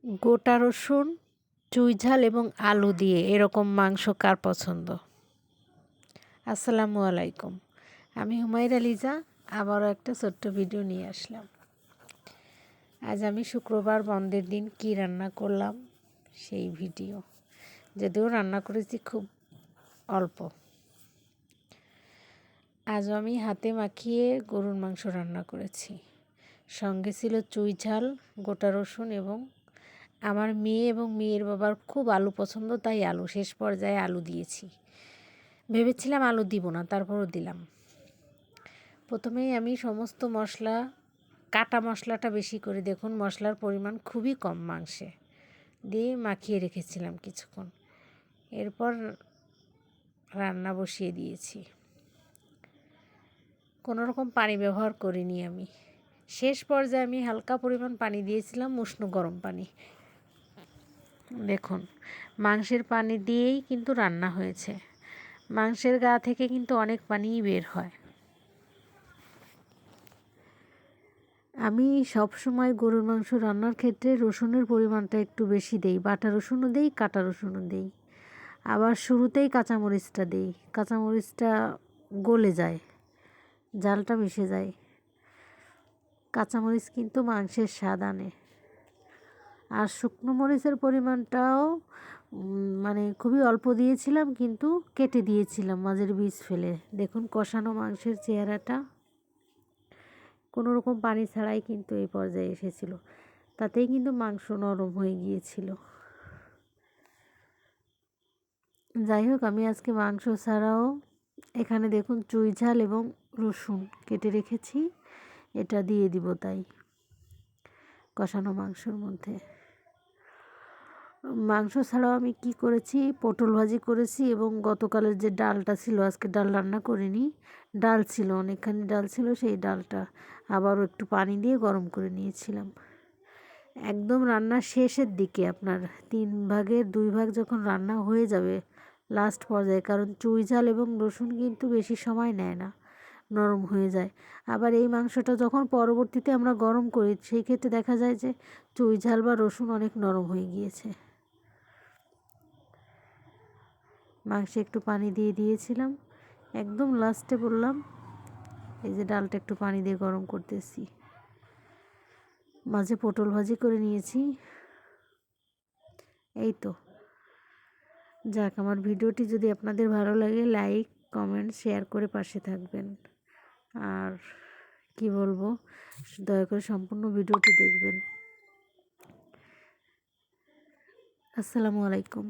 গোটা রসুন, চুই ঝাল এবং আলু দিয়ে এরকম মাংস কার পছন্দ? আসসালামু আলাইকুম। আমি হুমায়রা লিজা আবারও একটা ছোট্ট ভিডিও নিয়ে আসলাম। আজ আমি শুক্রবার বন্ধের দিন কি রান্না করলাম সেই ভিডিও। যদিও রান্না করেছি খুব অল্প। আজ আমি হাতে মাখিয়ে গরুর মাংস রান্না করেছি। সঙ্গে ছিল চুই ঝাল, গোটা রসুন এবং আমার মেয়ে এবং মেয়ের বাবার খুব আলু পছন্দ, তাই আলু শেষ পর্যায়ে আলু দিয়েছি। ভেবেছিলাম আলু দিব না, তারপরও দিলাম। প্রথমেই আমি সমস্ত মশলা, কাটা মশলাটা বেশি করে, দেখুন মশলার পরিমাণ খুবই কম মাংসে, দিয়ে মাখিয়ে রেখেছিলাম কিছুক্ষণ। এরপর রান্না বসিয়ে দিয়েছি। কোনো রকম পানি ব্যবহার করিনি আমি। শেষ পর্যায়ে আমি হালকা পরিমাণ পানি দিয়েছিলাম, উষ্ণ গরম পানি। দেখুন মাংসের পানি দিয়েই কিন্তু রান্না হয়েছে। মাংসের গা থেকে কিন্তু অনেক পানিই বের হয়। আমি সব সময় গরুর মাংস রান্নার ক্ষেত্রে রসুনের পরিমাণটা একটু বেশি দেই। বাটা রসুনও দেই, কাটা রসুনও দেই। আবার শুরুতেই কাঁচামরিচটা দেই। কাঁচামরিচটা গলে যায়, ঝালটা মিশে যায়। কাঁচামরিচ কিন্তু মাংসের স্বাদ আনে। আর শুকনো মরিচের পরিমাণটাও মানে খুবই অল্প দিয়েছিলাম, কিন্তু কেটে দিয়েছিলাম মাঝের বীজ ফেলে। দেখুন কষানো মাংসের চেহারাটা কোনো রকম পানি ছাড়াই কিন্তু এই পর্যায়ে এসেছিল। তাতেই কিন্তু মাংস নরম হয়ে গিয়েছিল। যাই হোক, আমি আজকে মাংস ছাড়াও এখানে দেখুন চুই ঝাল এবং রসুন কেটে রেখেছি, এটা দিয়ে দিব তাই কষানো মাংসর মধ্যে। মাংস ছাড়াও আমি কি করেছি, পটল ভাজি করেছি এবং গতকালের যে ডালটা ছিল, আজকে ডাল রান্না করিনি, ডাল ছিল অনেকখানি, ডাল ছিল, সেই ডালটা আবারও একটু পানি দিয়ে গরম করে নিয়েছিলাম। একদম রান্নার শেষের দিকে, আপনার 3 ভাগের 2 ভাগ যখন রান্না হয়ে যাবে লাস্ট পর্যায়ে, কারণ চুই ঝাল এবং রসুন কিন্তু বেশি সময় নেয় না, নরম হয়ে যায়। আবার এই মাংসটা যখন পরবর্তীতে আমরা গরম করি, সেই ক্ষেত্রে দেখা যায় যে চুই ঝাল বা রসুন অনেক নরম হয়ে গিয়েছে। মাংসে একটু পানি দিয়ে দিয়েছিলাম, একদম লাস্টে বললাম এই যে ডালটা একটু পানি দিয়ে গরম করতেছি। মাঝে পটল ভাজি করে নিয়েছি। এই তো, যাক, আমার ভিডিওটি যদি আপনাদের ভালো লাগে লাইক, কমেন্ট, শেয়ার করে পাশে থাকবেন। আর কি বলবো, দয়া করে সম্পূর্ণ ভিডিওটি দেখবেন। আসসালামু আলাইকুম।